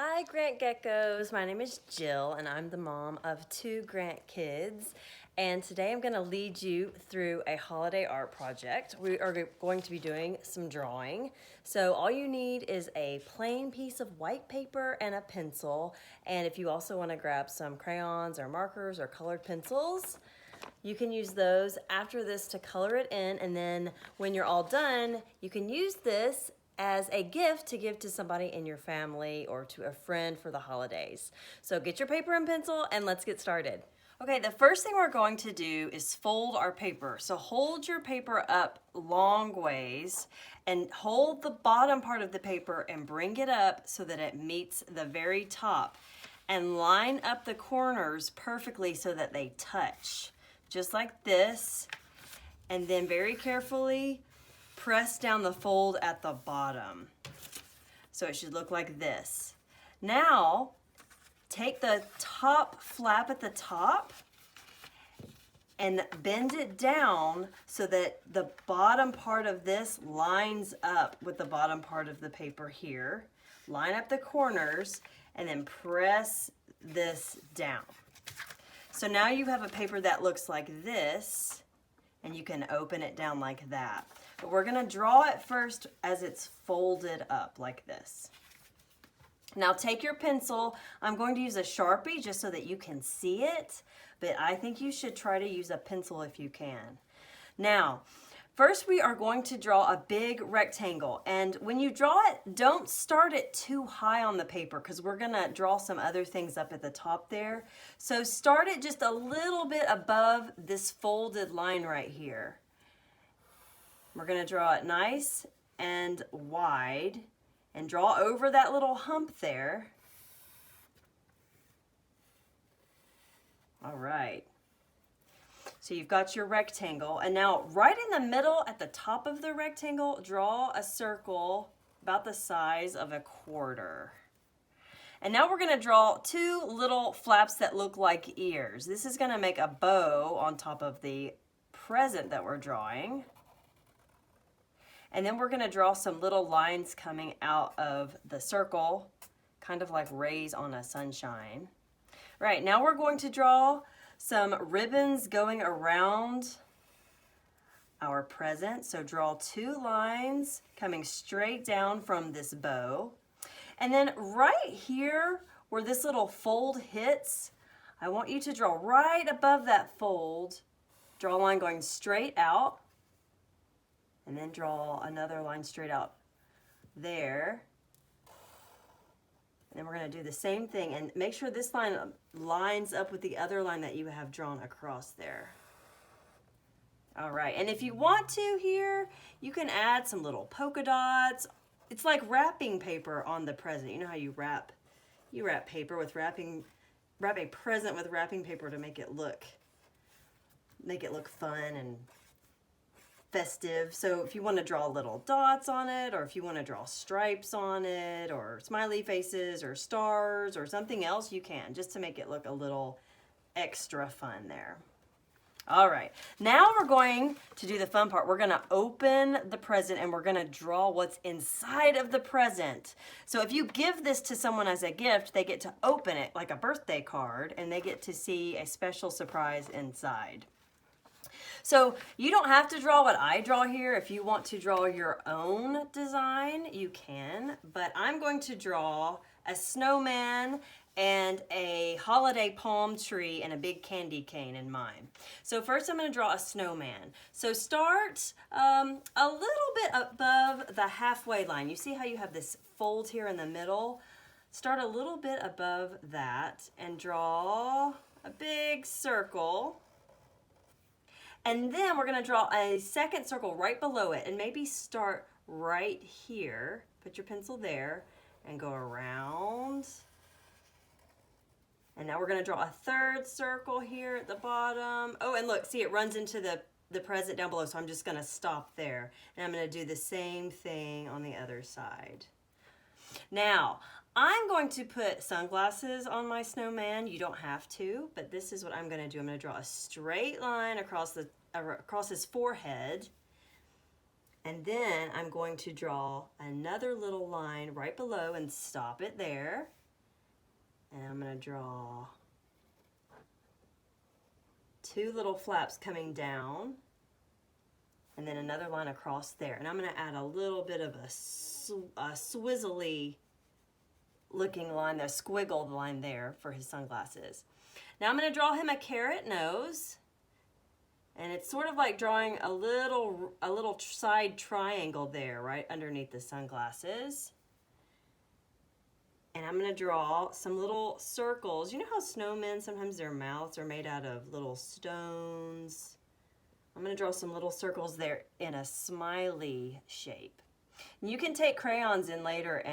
Hi, Grant Geckos. My name is Jill, and I'm the mom of 2 Grant kids. And today I'm going to lead you through a holiday art project. We are going to be doing some drawing. So all you need is a plain piece of white paper and a pencil. And if you also want to grab some crayons or markers or colored pencils, you can use those after this to color it in. And then when you're all done, you can use this as a gift to give to somebody in your family or to a friend for the holidays. So get your paper and pencil and let's get started. Okay, the first thing we're going to do is fold our paper. So hold your paper up long ways and hold the bottom part of the paper and bring it up so that it meets the very top, and line up the corners perfectly so that they touch, just like this. And then very carefully press down the fold at the bottom. So it should look like this. Now, take the top flap at the top and bend it down so that the bottom part of this lines up with the bottom part of the paper here. Line up the corners and then press this down. So now you have a paper that looks like this, and you can open it down like that. But we're gonna draw it first as it's folded up like this. Now take your pencil. I'm going to use a Sharpie just so that you can see it, but I think you should try to use a pencil if you can. Now, first we are going to draw a big rectangle, and when you draw it, don't start it too high on the paper because we're gonna draw some other things up at the top there. So start it just a little bit above this folded line right here. We're gonna draw it nice and wide and draw over that little hump there. All right. So you've got your rectangle, and now right in the middle at the top of the rectangle, draw a circle about the size of a quarter. And now we're gonna draw 2 little flaps that look like ears. This is gonna make a bow on top of the present that we're drawing. And then we're gonna draw some little lines coming out of the circle, kind of like rays on a sunshine. Right, now we're going to draw some ribbons going around our present. So draw 2 lines coming straight down from this bow. And then right here where this little fold hits, I want you to draw right above that fold, draw a line going straight out, and then draw another line straight out there. And then we're gonna do the same thing and make sure this line lines up with the other line that you have drawn across there. All right, and if you want to here, you can add some little polka dots. It's like wrapping paper on the present. You know how you wrap paper with wrap a present with wrapping paper to make it look fun and festive. So if you want to draw little dots on it, or if you want to draw stripes on it, or smiley faces or stars or something else, you can, just to make it look a little extra fun there. All right, now we're going to do the fun part. We're gonna open the present and we're gonna draw what's inside of the present. So if you give this to someone as a gift, they get to open it like a birthday card, and they get to see a special surprise inside. So you don't have to draw what I draw here. If you want to draw your own design, you can, but I'm going to draw a snowman and a holiday palm tree and a big candy cane in mine. So first I'm going to draw a snowman. So start a little bit above the halfway line. You see how you have this fold here in the middle? Start a little bit above that and draw a big circle. And then we're gonna draw a second circle right below it, and maybe start right here. Put your pencil there and go around. And now we're gonna draw a third circle here at the bottom. Oh, and look, see, it runs into the present down below, so I'm just gonna stop there. And I'm gonna do the same thing on the other side. Now, I'm going to put sunglasses on my snowman. You don't have to, but this is what I'm gonna do. I'm gonna draw a straight line across his forehead, and then I'm going to draw another little line right below and stop it there. And I'm going to draw 2 little flaps coming down, and then another line across there. And I'm going to add a little bit of a swizzly looking line, a squiggled line there for his sunglasses. Now I'm going to draw him a carrot nose, and it's sort of like drawing a little side triangle there right underneath the sunglasses. And I'm going to draw some little circles. You know how snowmen, sometimes their mouths are made out of little stones? I'm going to draw some little circles there in a smiley shape. And you can take crayons in later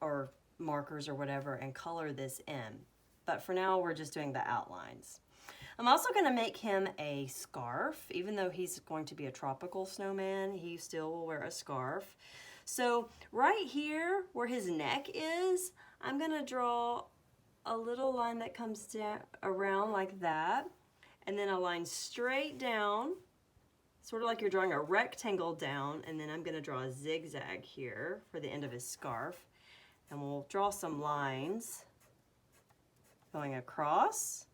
or markers or whatever and color this in. But for now, we're just doing the outlines. I'm also going to make him a scarf. Even though he's going to be a tropical snowman, he still will wear a scarf. So right here where his neck is, I'm going to draw a little line that comes down around like that, and then a line straight down, sort of like you're drawing a rectangle down, and then I'm going to draw a zigzag here for the end of his scarf, and we'll draw some lines going across,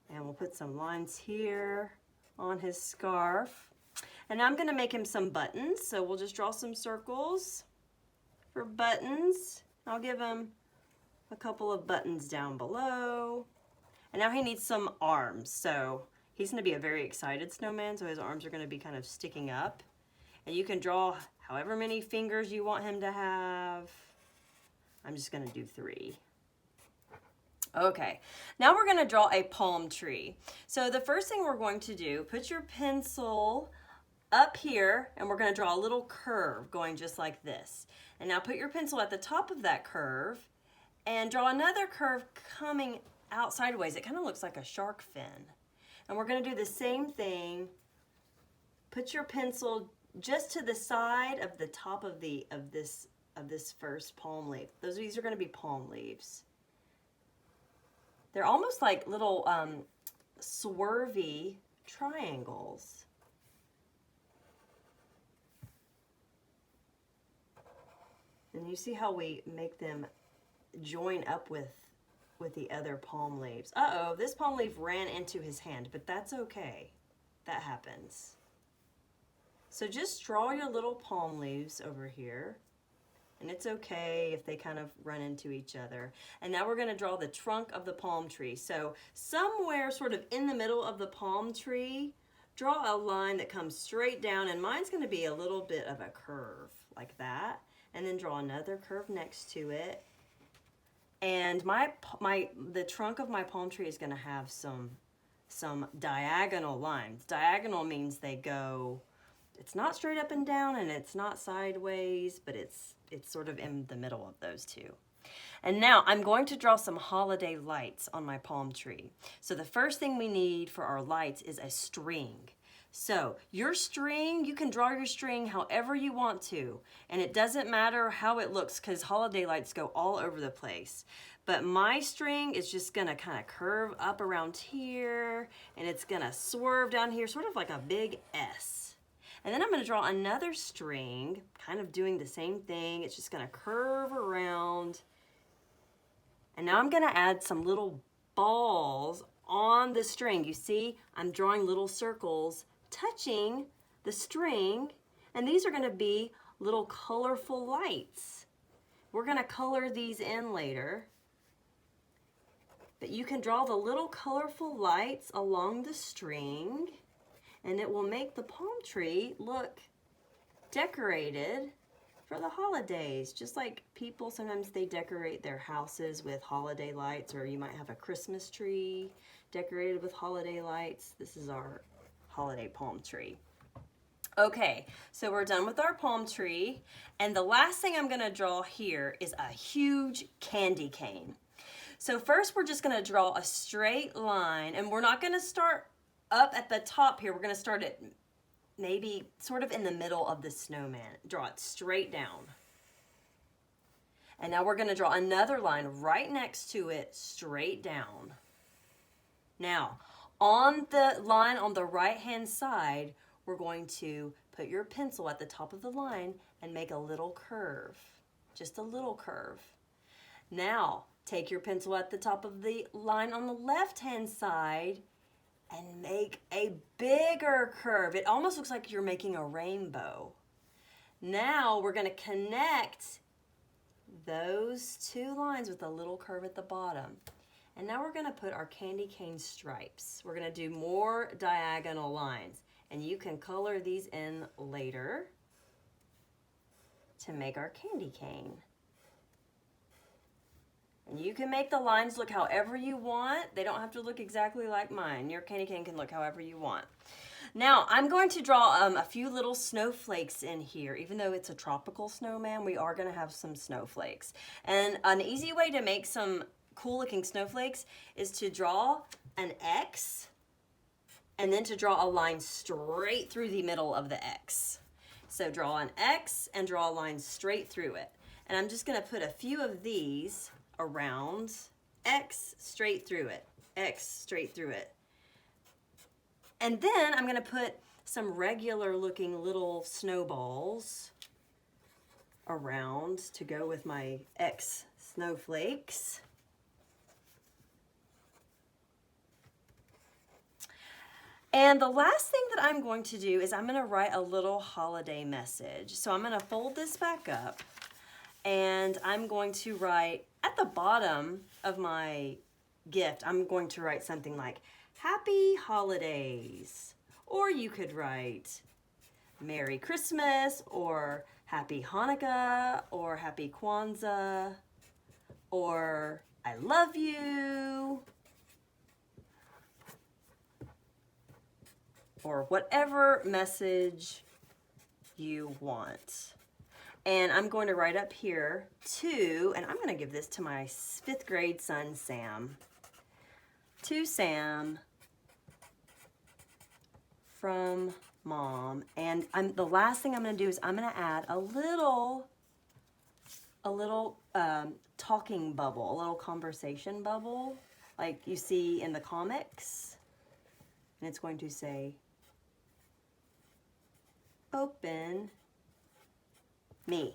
and we'll put some lines here on his scarf. And I'm going to make him some buttons, so we'll just draw some circles for buttons. I'll give him a couple of buttons down below. And now he needs some arms, so he's going to be a very excited snowman, so his arms are going to be kind of sticking up. And you can draw however many fingers you want him to have. I'm just going to do 3. Okay, now we're going to draw a palm tree. So the first thing we're going to do, put your pencil up here, and we're going to draw a little curve going just like this. And now put your pencil at the top of that curve and draw another curve coming out sideways. It kind of looks like a shark fin. And we're going to do the same thing. Put your pencil just to the side of the top of this first palm leaf. These are going to be palm leaves. They're almost like little swervy triangles. And you see how we make them join up with the other palm leaves. Uh-oh, this palm leaf ran into his hand, but that's okay. That happens. So just draw your little palm leaves over here. And it's okay if they kind of run into each other. And now we're going to draw the trunk of the palm tree. So somewhere sort of in the middle of the palm tree, draw a line that comes straight down. And mine's going to be a little bit of a curve like that. And then draw another curve next to it. And the trunk of my palm tree is going to have some diagonal lines. Diagonal means they go, it's not straight up and down and it's not sideways, but it's sort of in the middle of those two. And now I'm going to draw some holiday lights on my palm tree. So the first thing we need for our lights is a string. So your string, you can draw your string however you want to, and it doesn't matter how it looks because holiday lights go all over the place. But my string is just gonna kind of curve up around here, and it's gonna swerve down here, sort of like a big S. And then I'm gonna draw another string, kind of doing the same thing. It's just gonna curve around. And now I'm gonna add some little balls on the string. You see, I'm drawing little circles touching the string, and these are going to be little colorful lights. We're going to color these in later, but you can draw the little colorful lights along the string, and it will make the palm tree look decorated for the holidays. Just like people, sometimes they decorate their houses with holiday lights, or you might have a Christmas tree decorated with holiday lights. This is our holiday palm tree. Okay, so we're done with our palm tree, and the last thing I'm going to draw here is a huge candy cane. So first we're just going to draw a straight line, and we're not going to start up at the top here. We're going to start at maybe sort of in the middle of the snowman. Draw it straight down. And now we're going to draw another line right next to it, straight down. Now, on the line on the right-hand side, we're going to put your pencil at the top of the line and make a little curve, just a little curve. Now, take your pencil at the top of the line on the left-hand side and make a bigger curve. It almost looks like you're making a rainbow. Now we're going to connect those two lines with a little curve at the bottom. And now we're going to put our candy cane stripes. We're going to do more diagonal lines. And you can color these in later to make our candy cane. And you can make the lines look however you want. They don't have to look exactly like mine. Your candy cane can look however you want. Now, I'm going to draw a few little snowflakes in here. Even though it's a tropical snowman, we are going to have some snowflakes. And an easy way to make some cool looking snowflakes is to draw an X and then to draw a line straight through the middle of the X. So draw an X and draw a line straight through it. And I'm just going to put a few of these around. X straight through it. X straight through it. And then I'm going to put some regular looking little snowballs around to go with my X snowflakes. And the last thing that I'm going to do is I'm going to write a little holiday message. So I'm going to fold this back up and I'm going to write at the bottom of my gift, I'm going to write something like Happy Holidays. Or you could write Merry Christmas or Happy Hanukkah or Happy Kwanzaa or I love you. Or whatever message you want. And I'm going to write up here to, and I'm going to give this to my 5th grade son, Sam. To Sam from Mom. And the last thing I'm going to do is I'm going to add a little talking bubble, a little conversation bubble, like you see in the comics. And it's going to say, open me.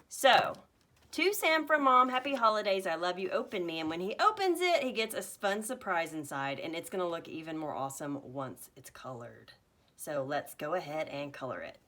So, to Sam from Mom, happy holidays, I love you, open me. And when he opens it, he gets a fun surprise inside, and it's gonna look even more awesome once it's colored. So let's go ahead and color it.